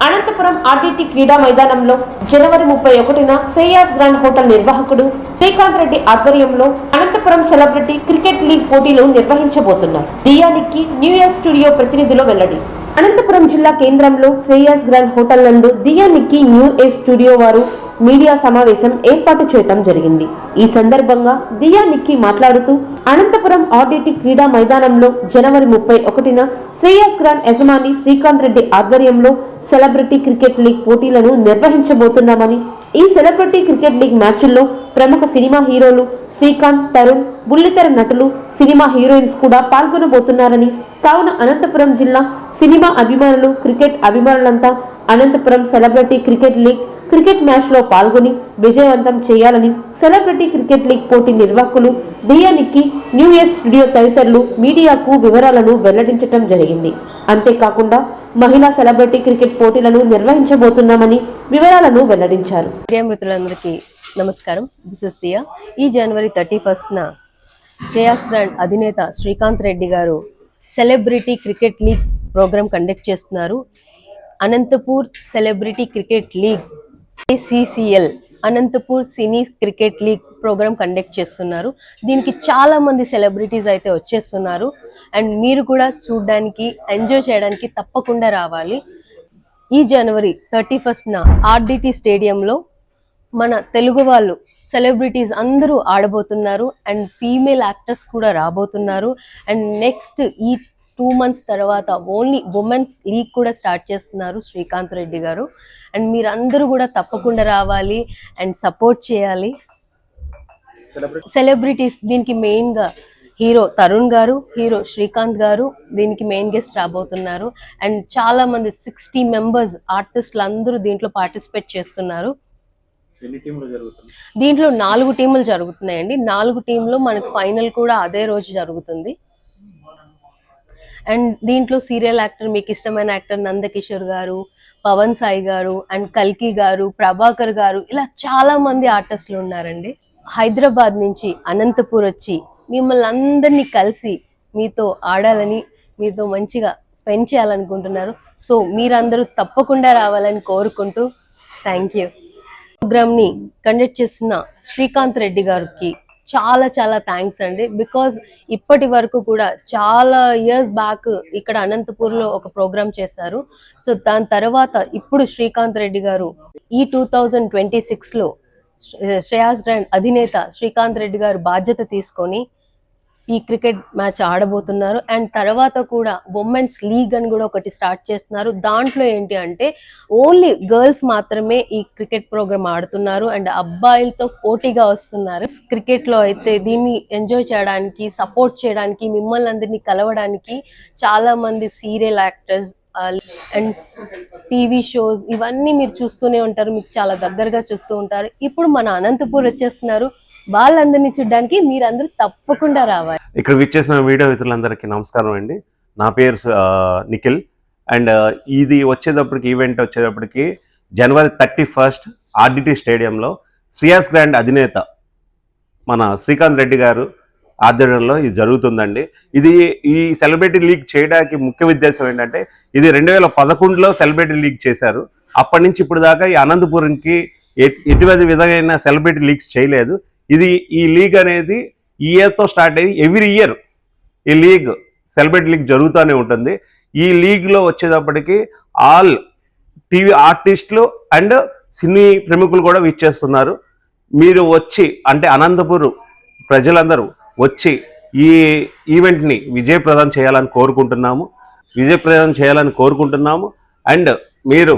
Anantapuram RTT క్రీడా మైదానంలో జనవరి 31న శ్రేయాస్ గ్రాండ్ హోటల్ నిర్వాహకుడు శ్రీకాంత్ రెడ్డి ఆధ్వర్యంలో అనంతపురం సెలబ్రిటీ క్రికెట్ లీగ్ పోటీలు నిర్వహించబోతున్నారు. దియా నిక్కీ న్యూ ఇయర్ స్టూడియో ప్రతినిధులు వెల్లడి. అనంతపురం జిల్లా కేంద్రంలో శ్రేయాస్ గ్రాండ్ హోటల్ నందు దియా నిక్కీ న్యూ ఇయర్ స్టూడియో వారు మీడియా సమావేశం ఏర్పాటు చేయడం జరిగింది. ఈ సందర్భంగా దియా నిక్కీ మాట్లాడుతూ అనంతపురం ఆర్టీటీ క్రీడా మైదానంలో జనవరి 31న శ్రేయాస్ గ్రాండ్ యజమాని శ్రీకాంత్ రెడ్డి ఆధ్వర్యంలో సెలబ్రిటీ క్రికెట్ లీగ్ పోటీలను నిర్వహించబోతున్నామని, ఈ సెలబ్రిటీ క్రికెట్ లీగ్ మ్యాచ్ల్లో ప్రముఖ సినిమా హీరోలు శ్రీకాంత్, తరుణ్, బుల్లితెర నటులు, సినిమా హీరోయిన్స్ కూడా పాల్గొనబోతున్నారని, కావున అనంతపురం జిల్లా సినిమా అభిమానులు, క్రికెట్ అభిమానులంతా Anantapuram celebrity cricket league cricket match లో పాల్గొని విజయవంతం చేయాలని సెలబ్రిటీ క్రికెట్ లీగ్ పోటీ నిర్వాహకులు Diya Nikki new year studio తదితరులు మీడియాకు వివరాలను వెల్లడించడం జరిగింది. అంతేకాకుండా మహిళా సెలబ్రిటీ క్రికెట్ పోటీలను నిర్వహించబోతున్నామని వివరాలను వెల్లడించారు. మిత్రులందరికీ నమస్కారం. This is Diya. ఈ జనవరి 31న శ్రేయాస్ గ్రాండ్ అధినేత శ్రీకాంత్ రెడ్డి గారు celebrity cricket league programme conduct చేస్తున్నారు. Anantapur celebrity cricket league ACCL Anantapur cine cricket league programme conduct చేస్తున్నారు. దీనికి చాలా మంది సెలబ్రిటీస్ అయితే వచ్చేస్తున్నారు. అండ్ మీరు కూడా చూడడానికి, ఎంజాయ్ చేయడానికి తప్పకుండా రావాలి. ఈ జనవరి 31న RDT స్టేడియంలో మన తెలుగు వాళ్ళు సెలబ్రిటీస్ అందరూ ఆడబోతున్నారు. అండ్ ఫీమేల్ యాక్టర్స్ కూడా రాబోతున్నారు. అండ్ నెక్స్ట్ ఈ 2 months తర్వాత ఓన్లీ ఉమెన్స్ లీగ్ కూడా స్టార్ట్ చేస్తున్నారు శ్రీకాంత్ రెడ్డి గారు. అండ్ మీరందరూ కూడా తప్పకుండా రావాలి అండ్ సపోర్ట్ చేయాలి. సెలబ్రిటీస్ దీనికి మెయిన్గా హీరో తరుణ్ గారు, హీరో శ్రీకాంత్ గారు దీనికి మెయిన్ గెస్ట్ రాబోతున్నారు. అండ్ చాలా మంది 60 members ఆర్టిస్టులు అందరూ దీంట్లో పార్టిసిపేట్ చేస్తున్నారు. దీంట్లో 4 టీములు జరుగుతున్నాయండి. 4 టీంలో మనకు ఫైనల్ కూడా అదే రోజు జరుగుతుంది. అండ్ దీంట్లో సీరియల్ యాక్టర్, మీకు ఇష్టమైన యాక్టర్ నందకిషోర్ గారు, పవన్ సాయి గారు, అండ్ కల్కి గారు, ప్రభాకర్ గారు, ఇలా చాలా మంది ఆర్టిస్టులు ఉన్నారండి. హైదరాబాద్ నుంచి అనంతపూర్ వచ్చి మిమ్మల్ని అందరినీ కలిసి మీతో ఆడాలని, మీతో మంచిగా స్పెండ్ చేయాలనుకుంటున్నారు. సో మీరందరూ తప్పకుండా రావాలని కోరుకుంటూ థ్యాంక్ యూ. ప్రోగ్రామ్ని కండక్ట్ చేస్తున్న శ్రీకాంత్ రెడ్డి గారికి చాలా చాలా థ్యాంక్స్ అండి. బికాజ్ ఇప్పటి వరకు కూడా చాలా ఇయర్స్ బ్యాక్ ఇక్కడ అనంతపూర్లో ఒక ప్రోగ్రామ్ చేశారు. సో దాని తర్వాత ఇప్పుడు శ్రీకాంత్ రెడ్డి గారు ఈ 2026లో శ్రేయాస్ గ్రాండ్ అధినేత శ్రీకాంత్ రెడ్డి గారు బాధ్యత తీసుకొని ఈ క్రికెట్ మ్యాచ్ ఆడబోతున్నారు. అండ్ తర్వాత కూడా ఉమెన్స్ లీగ్ అని కూడా ఒకటి స్టార్ట్ చేస్తున్నారు. దాంట్లో ఏంటి అంటే ఓన్లీ గర్ల్స్ మాత్రమే ఈ క్రికెట్ ప్రోగ్రామ్ ఆడుతున్నారు. అండ్ అబ్బాయిలతో పోటీగా వస్తున్నారు. క్రికెట్ లో అయితే దీన్ని ఎంజాయ్ చేయడానికి, సపోర్ట్ చేయడానికి, మిమ్మల్ని అందరినీ కలవడానికి చాలా మంది serial actors and TV shows ఇవన్నీ మీరు చూస్తూనే ఉంటారు. మీకు చాలా దగ్గరగా చూస్తూ ఉంటారు. ఇప్పుడు మన అనంతపూర్ వచ్చేస్తున్నారు. వాళ్ళందరినీ చూడడానికి మీరందరూ తప్పకుండా రావాలి. ఇక్కడ విచ్చేసిన వీడియో మిత్రులందరికీ నమస్కారం అండి. నా పేరు నిఖిల్. అండ్ ఇది వచ్చేటప్పటికి ఈవెంట్ వచ్చేటప్పటికి జనవరి 31 RDT స్టేడియంలో శ్రేయాస్ గ్రాండ్ అధినేత మన శ్రీకాంత్ రెడ్డి గారు ఆధ్వర్యంలో ఇది జరుగుతుందండి. ఇది ఈ సెలబ్రిటీ లీగ్ చేయడానికి ముఖ్య ఉద్దేశం ఏంటంటే, ఇది 2011లో సెలబ్రిటీ లీగ్ చేశారు. అప్పటి నుంచి ఇప్పుడు దాకా ఈ అనంతపురంకి ఎటువంటి విధమైన సెలబ్రిటీ లీగ్స్ చేయలేదు. ఈ లీగ్ అనేది ఈ ఇయర్తో స్టార్ట్ అయ్యి ఎవ్రీ ఇయర్ ఈ లీగ్ సెలబ్రిటీ లీగ్ జరుగుతూనే ఉంటుంది. ఈ లీగ్లో వచ్చేటప్పటికి ఆల్ టీవీ ఆర్టిస్టులు అండ్ సినీ ప్రముఖులు కూడా విచ్చేస్తున్నారు. మీరు వచ్చి, అంటే అనంతపురం ప్రజలందరూ వచ్చి ఈ ఈవెంట్ని విజయప్రదం చేయాలని కోరుకుంటున్నాము. అండ్ మీరు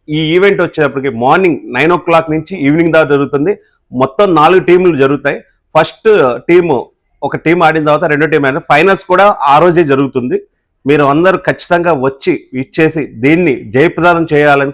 ఈ ఈవెంట్ వచ్చేటప్పటికి మార్నింగ్ 9 o'clock నుంచి ఈవినింగ్ దాకా జరుగుతుంది. మొత్తం 4 టీంలు జరుగుతాయి. ఫస్ట్ టీము ఒక టీం ఆడిన తర్వాత రెండో టీం ఆడిన ఫైనల్స్ కూడా ఆ రోజే జరుగుతుంది. మీరు అందరూ ఖచ్చితంగా వచ్చి ఇచ్చేసి దీన్ని జయప్రదానం చేయాలని